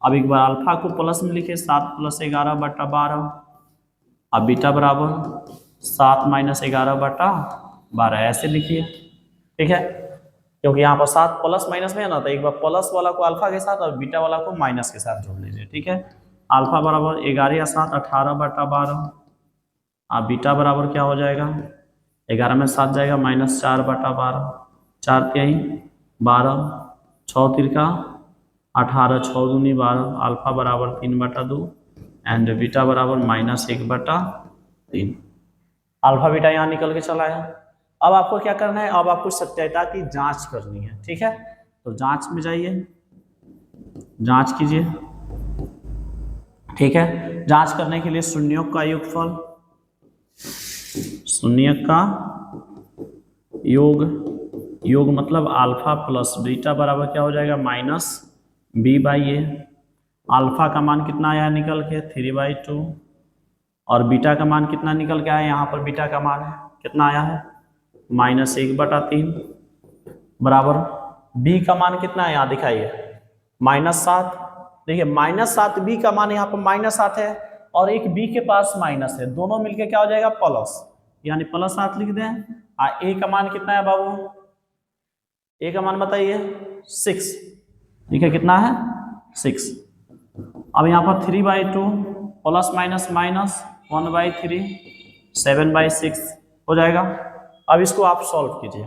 [SPEAKER 1] अब एक बार अल्फा को प्लस में लिखे 7 + 11/12, अब बीटा बराबर 7 - 11/12 ऐसे लिखिए, ठीक है। क्योंकि यहाँ पर 7 प्लस माइनस में है ना, तो एक बार प्लस वाला को अल्फा के साथ और बीटा वाला को माइनस के साथ जोड़ लीजिए, ठीक है। अल्फा बराबर 11 या 7 18/12, अब बीटा बराबर क्या हो जाएगा 11 में 7 जाएगा -4/12, 4 तिहाई 12, 6 तिरका 18, 6 दूनी 12, अल्फा बराबर 3/2 एंड बीटा बराबर -1/3। अल्फा बीटा यहाँ निकल के चला है। अब आपको क्या करना है, अब आपको सत्यता की जांच करनी है, ठीक है। तो जांच में जाइए, जांच कीजिए, ठीक है। जांच करने के लिए शून्यों का योगफल, शून्य का योग मतलब अल्फा प्लस बीटा बराबर क्या हो जाएगा -b/a। अल्फा का मान कितना आया निकल के 3/2, और बीटा का मान कितना निकल के आया, यहाँ पर बीटा का मान है कितना आया है -1/3, बराबर b का मान कितना है यहाँ दिखाइए -7। देखिए -7 b का मान यहाँ पर -7 है और एक b के पास माइनस है, दोनों मिलके क्या हो जाएगा प्लस, यानी +7 लिख दें। a का मान कितना है बाबू, a का मान बताइए 6, ठीक है, कितना है 6। अब यहाँ पर 3/2 प्लस माइनस माइनस 1/3 7/6 हो जाएगा। अब इसको आप सॉल्व कीजिए,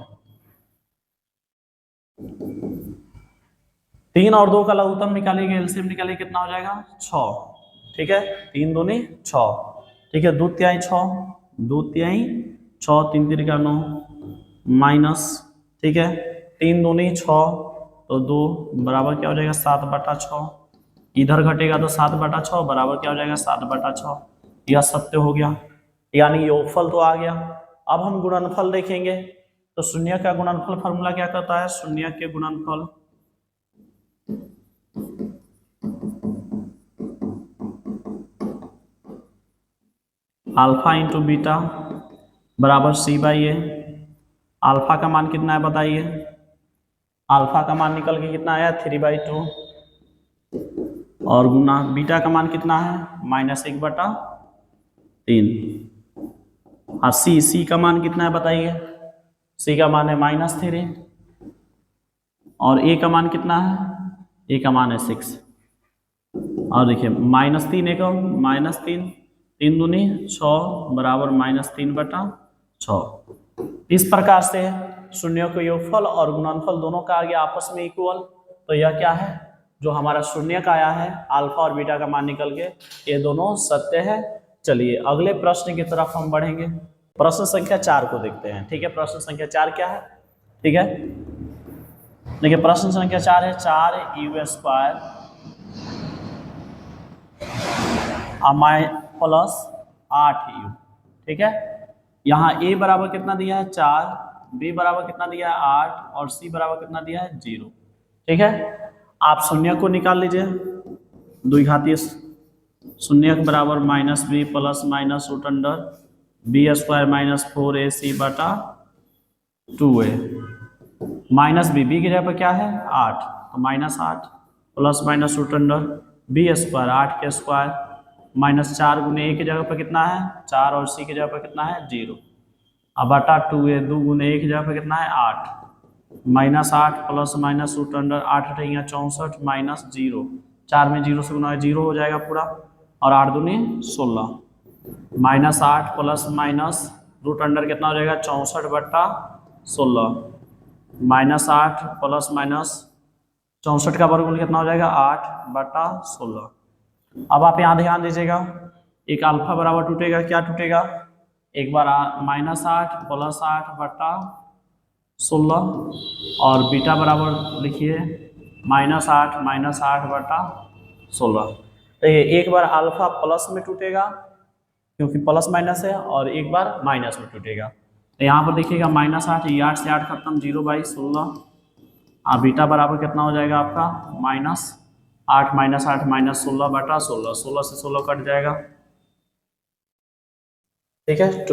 [SPEAKER 1] 3 और 2 का लघुत्तम निकालिएगा, एलसीएम निकालिए, कितना हो जाएगा 6, ठीक है। 3 दूनी 6, ठीक है, 2 तिहाई 6, 2 तिहाई 6, 3 तिरका 9 माइनस, ठीक है, 3 दूनी 6, तो 2 बराबर क्या हो जाएगा 7/6, इधर घटेगा तो 7/6 बराबर क्या हो जाएगा 7/6, यह सत्य हो गया, यानी योगफल तो आ गया। अब हम गुणनफल देखेंगे, तो शून्य का गुणनफल फॉर्मूला क्या कहता है, शून्य के गुणनफल अल्फा इंटू बीटा बराबर c/a। अल्फा का मान कितना है बताइए, अल्फा का मान निकल के कितना आया 3/2, और गुना बीटा का मान कितना है -1/3, और सी का मान कितना है बताइए, सी का मान है -3, और ए का मान कितना है, ए का मान है 6, और देखिए -3 एक -3, 3 दूनी 6 बराबर -3/6। इस प्रकार से शून्यों के योगफल और गुणनफल दोनों का आ गया आपस में इक्वल। तो यह क्या है, जो हमारा शून्य का आया है अल्फा और बीटा का मान निकल के, ये दोनों सत्य है। चलिए अगले प्रश्न की तरफ हम बढ़ेंगे, प्रश्न संख्या 4 को देखते हैं, ठीक है। प्रश्न संख्या 4 क्या है, ठीक है, देखिए प्रश्न संख्या 4 है 4u² प्लस 8u, ठीक है। यहाँ a बराबर कितना दिया है 4, b बराबर कितना दिया है 8, और c बराबर कितना दिया है 0, ठीक है। आप शून्य को निकाल लीजिए, द्विघातीय शून्य बराबर -b plus minus root under b² -4ac/2 2a minus B की जगह पर क्या है 8, तो -8 plus minus root under B square 8 के स्क्वायर माइनस 4 गुने ए की जगह पर कितना है 4 और सी की जगह पर कितना है 0, अब बटा 2a 2 गुने ए की जगह पर कितना है 8 -8 प्लस माइनस रूट अंडर 8 अठैया 64 माइनस 0, 4 में 0 से गुना 0 हो जाएगा पूरा, और 8 दूनी 16 -8 प्लस माइनस रूट अंडर कितना हो जाएगा 64/16 -8 प्लस माइनस 64 का वर्गमूल कितना हो जाएगा 8/16। अब आप यहाँ ध्यान दीजिएगा, एक अल्फा बराबर टूटेगा, क्या टूटेगा, एक बार -8 प्लस 8/16 और बीटा बराबर लिखिए -8/16। तो ये एक बार अल्फा प्लस में टूटेगा क्योंकि प्लस माइनस है, और एक बार माइनस में टूटेगा। तो यहाँ पर देखिएगा -8, ये 8 से 8 खत्म 0/16, और बीटा बराबर कितना हो जाएगा आपका -8 -8 -16/16, 16 से 16 कट जाएगा, ठीक है।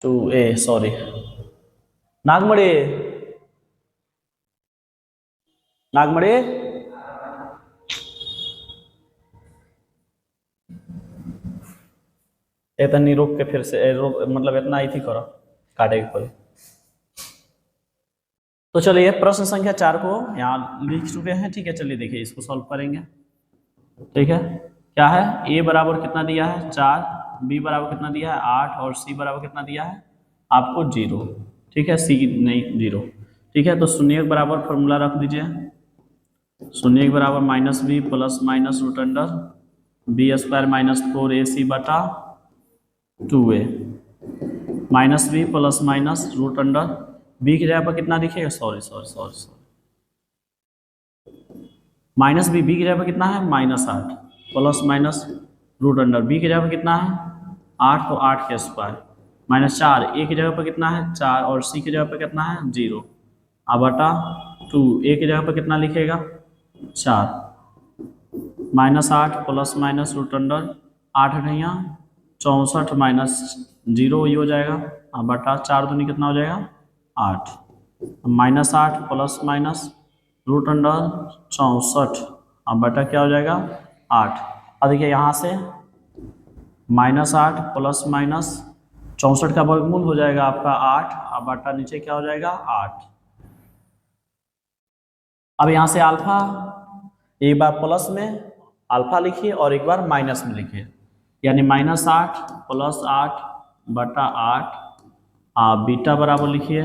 [SPEAKER 1] 2a सॉरी नागमणि इतनी रोक के फिर से मतलब इतना ही थी करो काटे के पड़े। तो चलिए प्रश्न संख्या 4 को यहाँ लिख चुके हैं, ठीक है। चलिए देखिए इसको सॉल्व करेंगे, ठीक है। क्या है, a बराबर कितना दिया है 4, b बराबर कितना दिया है 8 और c बराबर कितना दिया है आपको 0, ठीक है। c नहीं 0, ठीक है। तो शून्य के बराबर फॉर्मूला रख दीजिए, शून्य के बराबर -b plus minus root under B square -4ac/2a -b plus minus root under b की जगह पर कितना दिखेगा, सॉरी -b की जगह पर कितना है -8 plus minus root under b की जगह पर कितना है 8, तो 8 के स्क्वायर -4 a की जगह पर कितना है 4 और c की जगह पर कितना है 0, अब बटा 2 a की जगह पर कितना लिखेगा 4 -8 प्लस माइनस रूट अंडर 8 अठैया 64 माइनस 0 ये हो जाएगा, अब बटा 4 दूनी कितना हो जाएगा 8, -8 प्लस माइनस रूट अंडर 64, अब बटा क्या हो जाएगा 8। अब देखिए यहाँ से -8 प्लस माइनस 64 का वर्गमूल हो जाएगा आपका 8, अब बटा नीचे क्या हो जाएगा 8। अब यहाँ से अल्फा एक बार प्लस में अल्फा लिखिए और एक बार माइनस में लिखिए, यानी -8 प्लस 8/8, बीटा बराबर लिखिए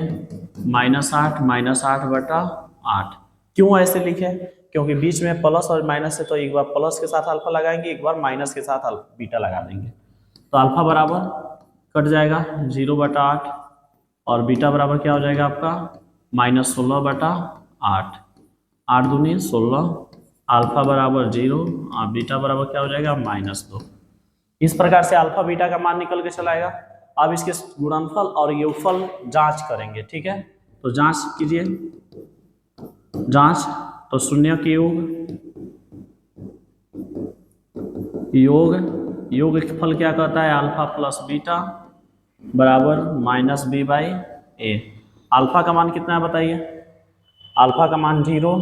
[SPEAKER 1] -8 -8/8। क्यों ऐसे लिखे, क्योंकि बीच में प्लस और माइनस है, तो एक बार प्लस के साथ अल्फा लगाएंगे, एक बार माइनस के साथ बीटा लगा देंगे, तो अल्फा बराबर कट जाएगा 0/8 और बीटा बराबर क्या हो जाएगा आपका -16/8, 8 दूनी 16, अल्फा बराबर 0 और बीटा बराबर क्या हो जाएगा -2। इस प्रकार से अल्फा बीटा का मान निकल के चलाएगा। अब इसके गुणनफल और योगफल जांच करेंगे, ठीक है। तो जांच कीजिए, जांच तो शून्य के योग का फल क्या कहता है अल्फा प्लस बीटा बराबर -b/a। अल्फा का मान कितना है बताइए, अल्फा का मान 0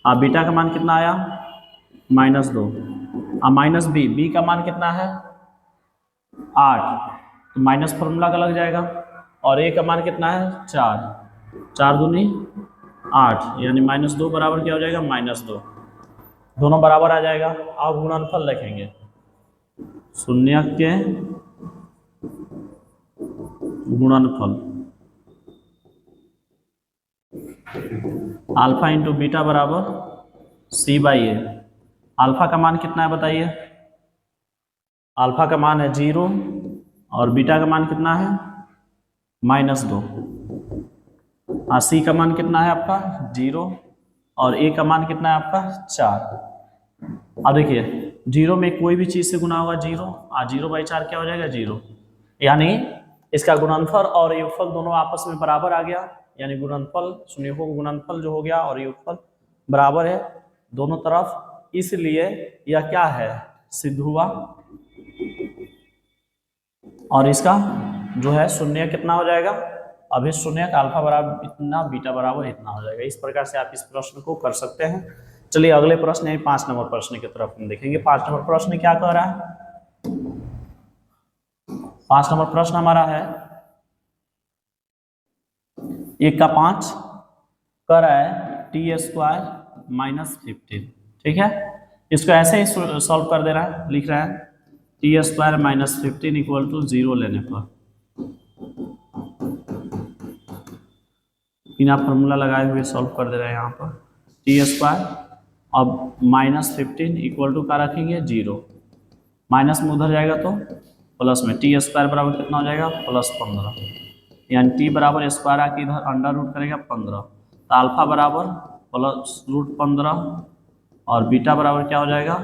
[SPEAKER 1] और बीटा का मान कितना आया -2 और -b का मान कितना है 8, तो माइनस फॉर्मूला का लग जाएगा, और a का मान कितना है 4, 4 दूनी 8, यानी -2 बराबर क्या हो जाएगा -2, दोनों बराबर आ जाएगा। अब गुणनफल लिखेंगे, शून्य के गुणनफल अल्फा इंटू बीटा बराबर c/a। अल्फा का मान कितना है बताइए, अल्फा का मान है 0 और बीटा का मान कितना है -2, और सी का मान कितना है आपका 0 और ए का मान कितना है आपका 4। अब देखिए 0 में कोई भी चीज से गुना होगा 0 और 0/4 क्या हो जाएगा 0, यानी इसका गुणनफल और योगफल दोनों आपस में बराबर आ गया, यानी गुणनफल शून्यों का गुणनफल जो हो गया और योगफल बराबर है दोनों तरफ, इसलिए यह क्या है सिद्ध हुआ। और इसका जो है शून्य कितना हो जाएगा, अभी शून्य का अल्फा बराबर इतना, बीटा बराबर इतना हो जाएगा। इस प्रकार से आप इस प्रश्न को कर सकते हैं। चलिए अगले प्रश्न है 5 नंबर प्रश्न की तरफ हम देखेंगे। 5 नंबर प्रश्न क्या कह रहा है? 5 नंबर प्रश्न हमारा है 1 का 5 कह रहा है टी स्क्वायर माइनस 15। ठीक है, इसको ऐसे ही सॉल्व कर दे रहा है, लिख रहा है T square minus 15 equal to 0 लेने पर बिना फॉर्मूला लगाए हुए सॉल्व कर दे रहे हैं। यहाँ पर टी स्क्वायर अब माइनस 15 इक्वल टू का रखेंगे 0, माइनस में उधर जाएगा तो प्लस में, टी स्क्वायर बराबर कितना हो जाएगा प्लस 15, यानी टी बराबर स्क्वायर आके इधर अंडर रूट करेगा 15, तो अल्फा बराबर प्लस रूट 15 और बीटा बराबर क्या हो जाएगा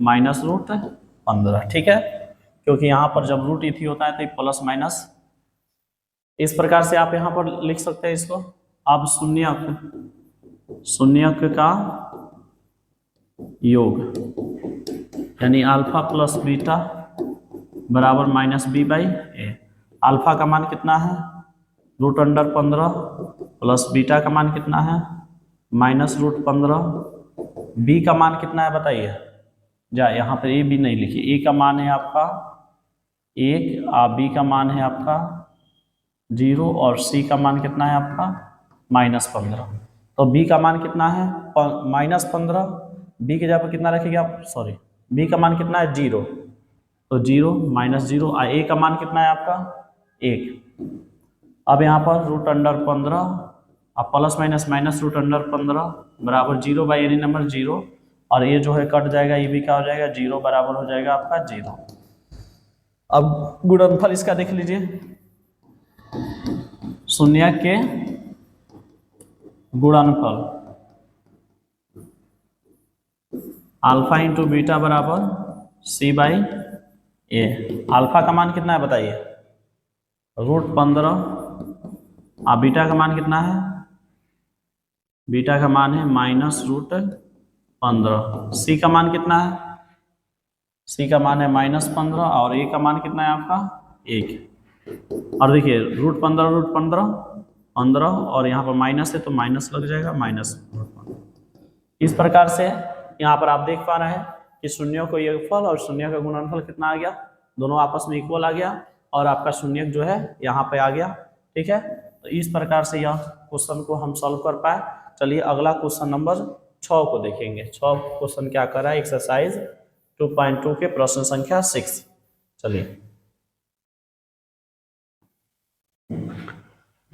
[SPEAKER 1] माइनस रूट 15। ठीक है, क्योंकि यहाँ पर जब रूट इथी होता है तो प्लस माइनस, इस प्रकार से आप यहाँ पर लिख सकते हैं इसको। अब शून्यक का योग यानी अल्फा प्लस बीटा बराबर minus B by A. Alpha का मान कितना है रूट अंडर 15 प्लस बीटा का मान कितना है माइनस रूट 15, बी का मान कितना है बताइए, जा यहाँ पर ए बी नहीं लिखिए, ए का मान है आपका 1 और बी का मान है आपका 0 और सी का मान कितना है आपका माइनस 15। तो बी का मान कितना है माइनस 15, बी के जगह पर कितना रखेंगे आप, सॉरी बी का मान कितना है 0, तो 0 माइनस 0, और ए का मान कितना है आपका 1। अब यहाँ पर रूट अंडर 15 अब plus minus minus root under 15 बराबर 0 बाई एनी नंबर 0, और ये जो है कट जाएगा, ये भी क्या हो जाएगा 0 बराबर हो जाएगा आपका 0। अब गुणनफल इसका देख लीजिए, शून्य के गुणनफल अल्फा इंटू बीटा बराबर सी बाई ए। अल्फा का मान कितना है बताइए रूट 15, और बीटा का मान कितना है, बीटा का मान है माइनस रूट 15, सी का मान कितना है, सी का मान है माइनस 15, और ए का मान कितना है आपका 1। और देखिए रूट 15 15 और यहाँ पर माइनस है तो माइनस लग जाएगा माइनस। इस प्रकार से यहाँ पर आप देख पा रहे हैं कि शून्यों को योगफल और शून्य का गुणनफल कितना आ गया, दोनों आपस में इक्वल आ गया, और आपका शून्यक जो है यहाँ पे आ गया। ठीक है, तो इस प्रकार से यह क्वेश्चन को हम सॉल्व कर पाए। चलिए अगला क्वेश्चन नंबर 6 को देखेंगे। 6 क्वेश्चन क्या कर रहा है, एक्सरसाइज 2.2 के प्रश्न संख्या 6। चलिए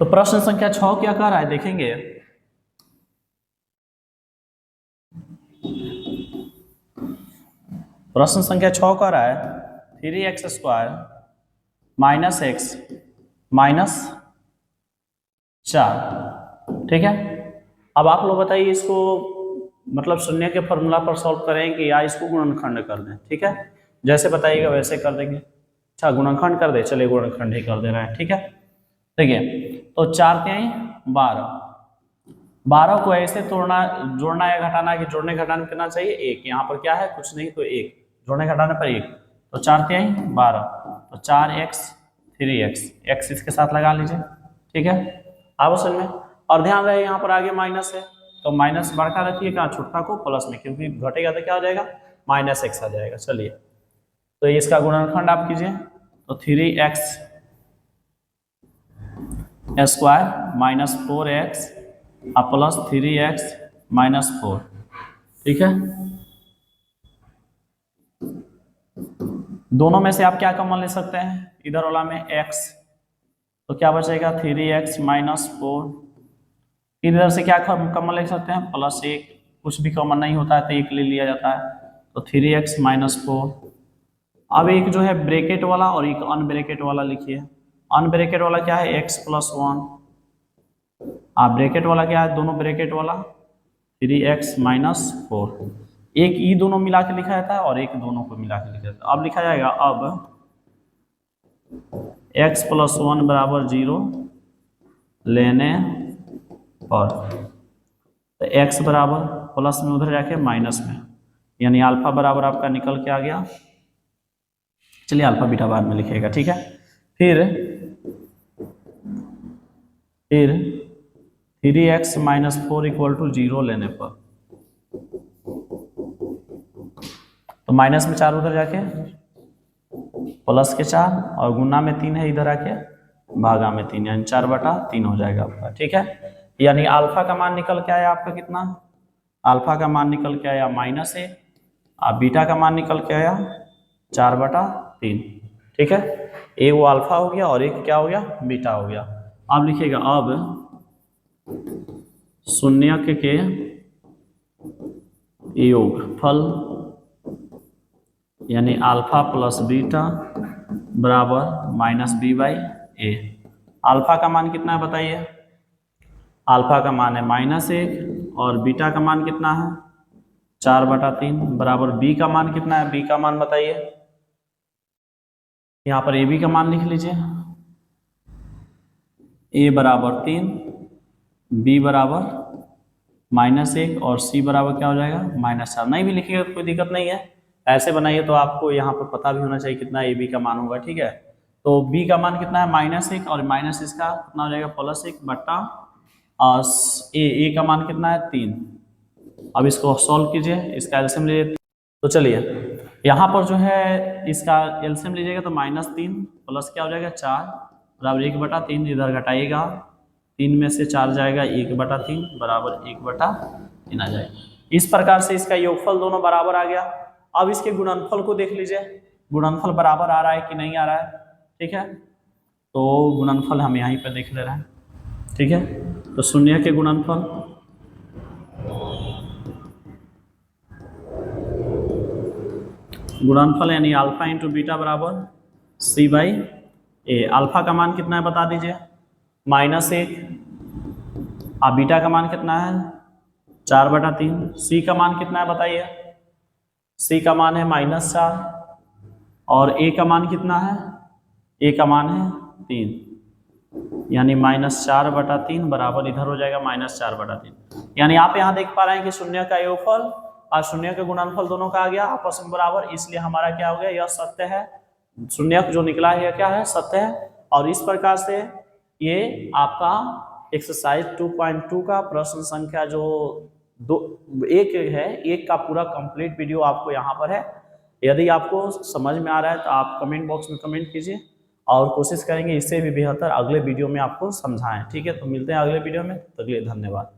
[SPEAKER 1] तो प्रश्न संख्या 6 क्या कह रहा है देखेंगे। प्रश्न संख्या 6 कह रहा है 3x square minus x minus 4। ठीक है, अब आप लोग बताइए इसको मतलब शून्य के फॉर्मूला पर सॉल्व करेंगे या इसको गुणनखंड कर दें। ठीक है, जैसे बताइएगा वैसे कर देंगे। अच्छा गुणनखंड कर दे, चलिए गुणनखंड ही कर दे रहे हैं। ठीक है, देखिए तो 4 तिहाई 12 को ऐसे तोड़ना, जोड़ना या घटाना, कि जोड़ने घटाने में कितना चाहिए 1, यहाँ पर क्या है कुछ नहीं तो 1, जोड़ने घटाने पर 1, तो 4 तिहाई 12, तो 4x 3x, x इसके साथ लगा लीजिए। ठीक है, अब समझ में, और ध्यान रहे यहाँ पर आगे माइनस है तो माइनस बड़का रखिएगा, छोटा को प्लस में, क्योंकि घटेगा तो क्या हो जाएगा माइनस x आ जाएगा। चलिए तो इसका गुणनखंड आप कीजिए, तो 3x स्क्वायर माइनस 4x और प्लस 3x माइनस 4। ठीक है, दोनों में से आप क्या कॉमन ले सकते हैं, इधर वाला में x, तो क्या बचेगा 3x माइनस 4, इधर से क्या कॉमन ले सकते हैं प्लस 1, कुछ भी कॉमन नहीं होता है तो 1 ले लिया जाता है, तो 3x माइनस 4। अब एक जो है ब्रैकेट वाला और एक अनब्रैकेट वाला लिखिए। अनब्रैकेट वाला क्या है x प्लस 1, ब्रैकेट वाला क्या है दोनों ब्रैकेट वाला 3x माइनस 4। एक ई दोनों मिला के लिखा जाता है और एक दोनों को मिला के लिखा जाता है। अब लिखा जाएगा अब x प्लस 1 बराबर 0 लेने पर, तो x बराबर प्लस में उधर जाके माइनस में, यानी अल्फा बराबर आपका निकल के आ गया चलिए अल्फा बीटा बाद में लिखेगा, ठीक है। फिर 3x माइनस 4 इक्वल टू 0 लेने पर, तो माइनस में 4 उधर जाके प्लस के 4 और गुना में 3 है इधर आके भागा में 3, यानी 4/3 हो जाएगा आपका, ठीक है। यानी अल्फा का मान निकल के आया आपका कितना, अल्फा का मान निकल के आया -1 और बीटा का मान निकल के आया 4/3, ठीक है। एक वो अल्फा हो गया और एक क्या हो गया, बीटा हो गया। अब लिखिएगा, अब शून्यक के योगफल यानी अल्फा प्लस बीटा बराबर -b/a। अल्फा का मान कितना है बताइए, अल्फा का मान है -1 और बीटा का मान कितना है 4/3 बराबर बी का मान कितना है, बी का मान बताइए, यहाँ पर ए बी का मान लिख लीजिए, ए बराबर 3, बी बराबर -1 और सी बराबर क्या हो जाएगा -4। नहीं भी लिखिएगा तो कोई दिक्कत नहीं है, ऐसे बनाइए तो आपको यहाँ पर पता भी होना चाहिए कितना ए बी का मान होगा, ठीक है। तो बी का मान कितना है -1 और माइनस इसका कितना हो जाएगा +1 बट्टा ए का मान कितना है 3। अब इसको सॉल्व कीजिए, इसका एलसीएम लीजिए। तो चलिए यहाँ पर जो है इसका एलसीएम लीजिएगा तो -3 प्लस क्या हो जाएगा 4 बराबर 1/3, इधर घटाइएगा 3 में से 4 जाएगा 1/3 बराबर 1/3 आ जाएगा। इस प्रकार से इसका योगफल दोनों बराबर आ गया। अब इसके गुणनफल को देख लीजिए, गुणनफल बराबर आ रहा है कि नहीं आ रहा है, ठीक है। तो गुणनफल हम यहीं पर देख ले रहे हैं, ठीक है। तो शून्य के गुणनफल यानी अल्फा इंटू बीटा बराबर c/a। अल्फा का मान कितना है बता दीजिए -1 और बीटा का मान कितना है 4/3। सी का मान कितना है बताइए, सी का मान है -4 और ए का मान कितना है, ए का मान है 3, यानी -4/3 बराबर इधर हो जाएगा -4/3। यानी आप यहाँ देख पा रहे हैं कि शून्य का योगफल और शून्य का गुणनफल दोनों का आ गया आपस में बराबर, इसलिए हमारा क्या हो गया, यह सत्य है। शून्य जो निकला है यह क्या है, सत्य है। और इस प्रकार से ये आपका एक्सरसाइज 2.2 का प्रश्न संख्या जो 1 है, 1 का पूरा कंप्लीट वीडियो आपको यहाँ पर है। यदि आपको समझ में आ रहा है तो आप कमेंट बॉक्स में कमेंट कीजिए और कोशिश करेंगे इससे भी बेहतर अगले वीडियो में आपको समझाएं, ठीक है। तो मिलते हैं अगले वीडियो में, तब तक के लिए धन्यवाद।